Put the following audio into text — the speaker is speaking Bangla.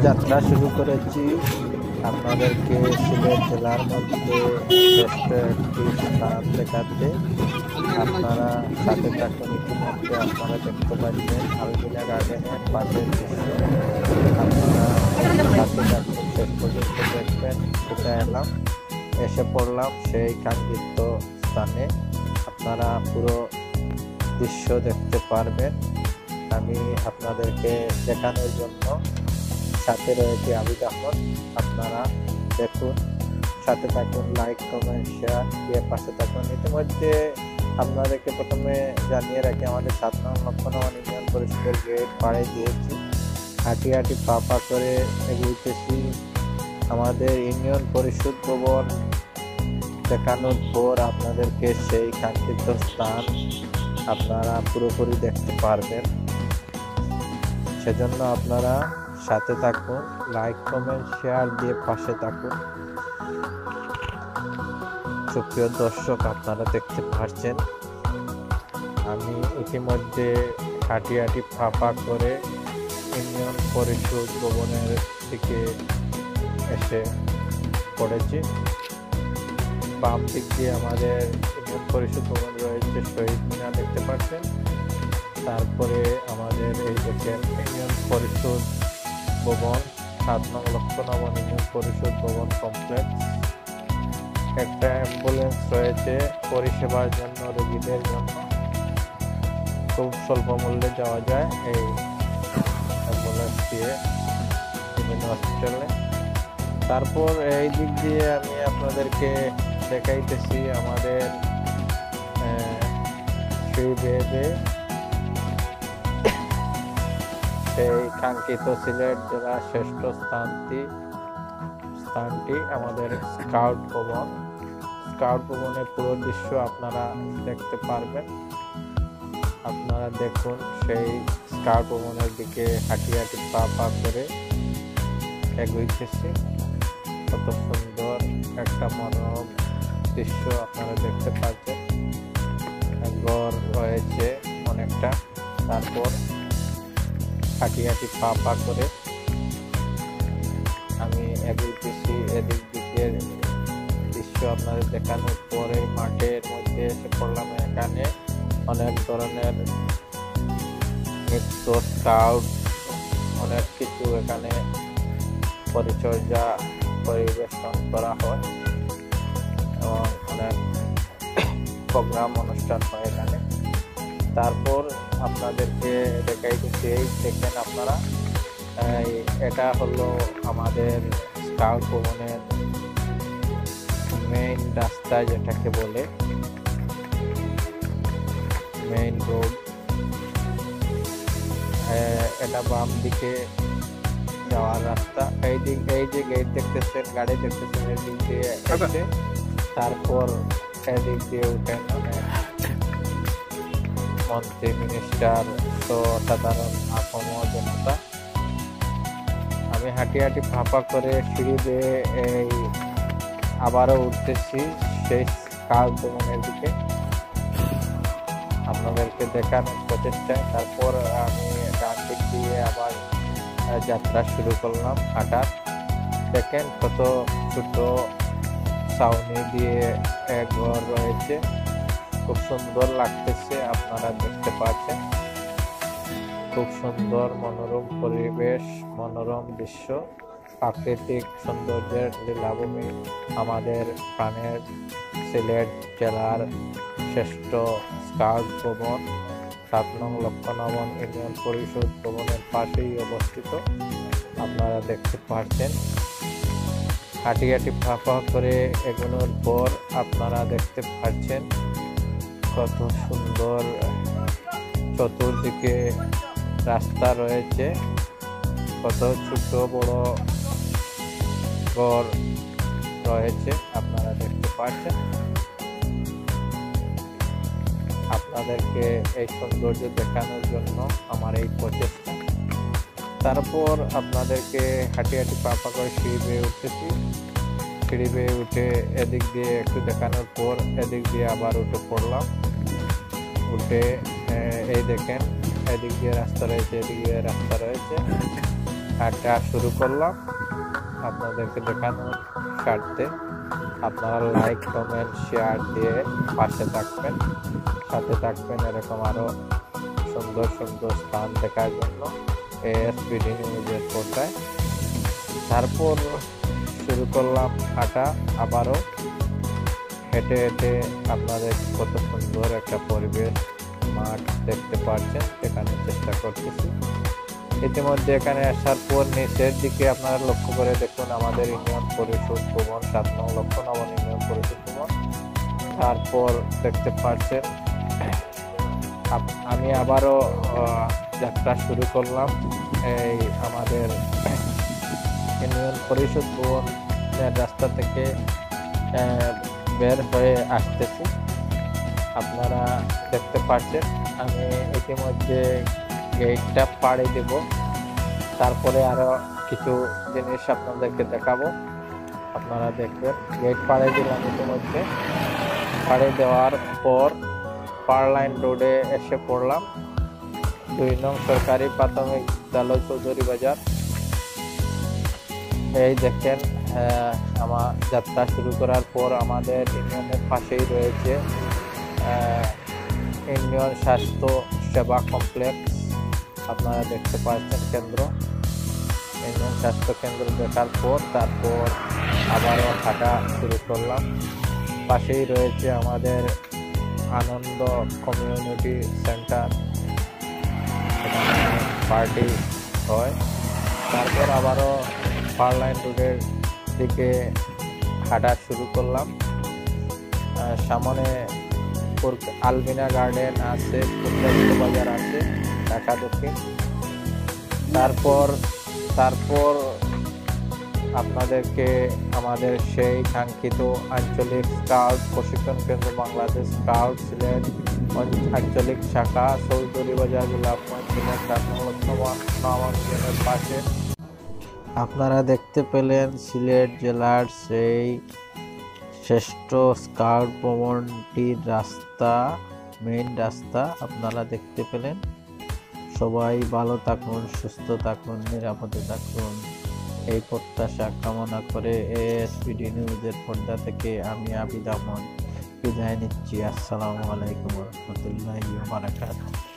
যাত্রা শুরু করেছি আপনাদেরকে সিলেট জেলার মধ্যে শ্রেষ্ঠ একটি স্থান দেখাতে। আপনারা সাথে থাকুন। ইতিমধ্যে আপনারা দেখতে পাচ্ছেন আলমিরা গার্ডেনের পাশের দৃশ্য। আপনারা সাথে থাকুন, শেষ পর্যন্ত দেখবেন। এসে পড়লাম সেই কাঙ্ক্ষিত স্থানে। আপনারা পুরো দৃশ্য দেখতে পারবেন। আমি আপনাদেরকে দেখানোর জন্য সাথে রয়েছে আবিদ আহমদ। আপনারা দেখুন, সাথে থাকুন, লাইক কমেন্ট শেয়ার দিয়ে পাশে থাকুন। ইতিমধ্যে আপনাদেরকে প্রথমে জানিয়ে রাখি, আমাদের 7 নং লক্ষ্মণগঞ্জ ইউনিয়ন পরিষদের গেট পাড়ে দিয়েছি। হাঁটি হাঁটি পা করে এগিয়েছি। আমাদের ইউনিয়ন পরিষদ ভবন দেখানোর পর আপনাদেরকে সেই কাঙ্ক্ষিত স্থান আপনারা পুরোপুরি দেখতে পারবেন। সেজন্য আপনারা সাথে থাকুন, লাইক কমেন্ট শেয়ার দিয়ে পাশে থাকুন। সুপ্রিয় দর্শক, আপনারা দেখতে পাচ্ছেন আমি ইতিমধ্যে হাঁটি হাঁটি পা করে ইউনিয়ন পরিষদ ভবনের দিকে এসে পড়েছি। বাম দিক দিয়ে আমাদের ইউনিয়ন পরিষদ ভবন রয়েছে, শহীদ মিনার দেখতে পাচ্ছেন। তারপরে আমাদের এই দেখেন ইউনিয়ন পরিষদ ভবন, 7 নং লক্ষ্মণগঞ্জ ইউনিয়ন পরিষদ ভবন কমপ্লেক্স। একটা অ্যাম্বুলেন্স রয়েছে পরিষেবার জন্য, রোগীদের জন্য খুব স্বল্প মূল্যে যাওয়া যায় এই অ্যাম্বুলেন্স দিয়ে বিভিন্ন হসপিটালে। তারপর এই দিক দিয়ে আমি আপনাদেরকে দেখাইতেছি আমাদের সেই কাঙ্ক্ষিত সিলেট জেলার শ্রেষ্ঠ স্থানটি আমাদের স্কাউট ভবনের পুরো দৃশ্য আপনারা দেখতে পারবেন। আপনারা দেখুন, সেই স্কাউট ভবনের দিকে হাঁটি হাঁটি পা করে এগোইতেছি। কত সুন্দর একটা মনোরম দৃশ্য আপনারা দেখতে পাচ্ছেন। ঘর রয়েছে অনেকটা। তারপর হাঁটি হাঁটি পা করে আমি এগোইতেছি। এদিক দিকের দৃশ্য আপনাদের দেখানোর পরে মাঠের মধ্যে এসে পড়লাম। এখানে অনেক ধরনের নৃত্য, স্কাউট, অনেক কিছু এখানে পরিচর্যা পরিবেশন করা হয় এবং অনেক প্রোগ্রাম অনুষ্ঠান হয় এখানে। তারপর আপনাদেরকে দেখাইতেছি, এই দেখেন আপনারা, এটা হলো আমাদের স্কাউট ভবনের মেইন রাস্তা, যেটাকে বলে মেইন রোড। এটা বাম দিকে যাওয়ার রাস্তা। এই যে গেট দেখতেছেন, গাড়ি দেখতেছেন, এদিক দিয়ে এসে তারপর এদিক দিয়ে উঠেন অনেক মন্ত্রী, মিনিস্টার, তো সাধারণ আপমর জনতা। আমি হাঁটি হাঁটি পা করে সিঁড়ি বেয়ে আবারও উঠতেছি সেই স্কাউট ভবনের দিকে আপনাদেরকে দেখানোর প্রচেষ্টায়। তারপর আমি ডান দিক দিয়ে আবার যাত্রা শুরু করলাম হাঁটার। দেখেন কত ছোট ছাউনি দিয়ে এক ঘর রয়েছে, খুব সুন্দর লাগতেছে। আপনারা দেখতে পাচ্ছেন খুব সুন্দর মনোরম পরিবেশ, মনোরম দৃশ্য, প্রাকৃতিক সৌন্দর্যের লীলাভূমি। আমাদের প্রাণের সিলেট জেলার শ্রেষ্ঠ স্কাউট ভবন 7 নং লক্ষ্মণগঞ্জ ইউনিয়ন পরিষদ ভবনের পাশেই অবস্থিত। আপনারা দেখতে পাচ্ছেন হাঁটি হাঁটি পা করে এগোনোর পর আপনারা দেখতে পাচ্ছেন কত সুন্দর চতুর্দিকে রাস্তা রয়েছে, কত ছোট বড় ঘর রয়েছে আপনারা দেখতে পাচ্ছেন। আপনাদেরকে এই সৌন্দর্য দেখানোর জন্য আমার এই প্রচেষ্টা। তারপর আপনাদেরকে হাঁটি হাঁটি পা করে সিঁড়ি বেয়ে উঠতেছি। সিঁড়ি বেয়ে উঠে এদিক দিয়ে একটু দেখানোর পর এদিক দিয়ে আবার উঠে পড়লাম। উঠে এই দেখেন এদিক দিয়ে রাস্তা রয়েছে, এদিক দিয়ে রাস্তা রয়েছে। হাঁটা শুরু করলাম আপনাদেরকে দেখানোর স্বার্থে। আপনারা লাইক, কমেন্ট, শেয়ার দিয়ে পাশে থাকবেন, সাথে থাকবেন এরকম আরো সুন্দর সুন্দর স্থান দেখার জন্য এএসপিডি নিউজের পর্দায়। তারপর শুরু করলাম হাঁটা, আবারও হেঁটে হেঁটে আপনাদের কত সুন্দর একটা পরিবেশ মাঠ দেখতে পাচ্ছেন, সেখানে চেষ্টা করতেছি। ইতিমধ্যে এখানে আসার পর নিচের দিকে আপনারা লক্ষ্য করে দেখুন আমাদের ইউনিয়ন পরিষদ ভবন, 7 নং লক্ষ্যনগর ইউনিয়ন পরিষদ ভবন। তারপর দেখতে পাচ্ছেন আমি আবারও যাত্রা শুরু করলাম এই আমাদের ইউনিয়ন পরিষদ ভবনের রাস্তা থেকে বের হয়ে আসতেছি। আপনারা দেখতে পাচ্ছেন আমি ইতিমধ্যে গেটটা পাড়ি দেব, তারপরে আরো কিছু জিনিস আপনাদেরকে দেখাবো, আপনারা দেখবেন। গেট পাড়ি দিলাম ইতিমধ্যে। পাড়ি দেওয়ার পর পারলাইন রোডে এসে পড়লাম, 2 নং সরকারি প্রাথমিক বিদ্যালয় চৌধুরী বাজার। এই দেখেন আমার যাত্রা শুরু করার পর আমাদের ইউনিয়নের পাশেই রয়েছে ইউনিয়ন স্বাস্থ্য সেবা কমপ্লেক্স, আপনারা দেখতে পাচ্ছেন কেন্দ্র, ইউনিয়ন স্বাস্থ্য কেন্দ্র দেখার পর তারপর আবারও হাঁটা শুরু করলাম। পাশেই রয়েছে আমাদের আনন্দ কমিউনিটি সেন্টার, এখানে পার্টি হয়। তারপর আবারও পারলাইন রোডের দিকে হাঁটা শুরু করলাম। সামনে আলবিনা গার্ডেন আছে, বাজার আছে, ঢাকা দক্ষিণ। তারপর আপনাদেরকে আমাদের সেই কাঙ্ক্ষিত আঞ্চলিক স্কাউট প্রশিক্ষণ কেন্দ্র বাংলাদেশ স্কাউট সিলেট আঞ্চলিক শাখা চৌধুরী বাজার গোলাপগঞ্জ সিলেট 7 নং লক্ষ্যনগর পাশে আপনারা দেখতে পেলেন সিলেট জেলার সেই শ্রেষ্ঠ স্কাউট ভবনটির রাস্তা, মেইন রাস্তা আপনারা দেখতে পেলেন। সবাই ভালো থাকুন, সুস্থ থাকুন, নিরাপদে থাকুন, এই প্রত্যাশা কামনা করে এএসপিডি নিউজের পর্দা থেকে আমি আবিদ আহমদ বিদায় নিচ্ছি। আসসালামু আলাইকুম ওয়া রাহমাতুল্লাহি ওয়া বারাকাতুহু।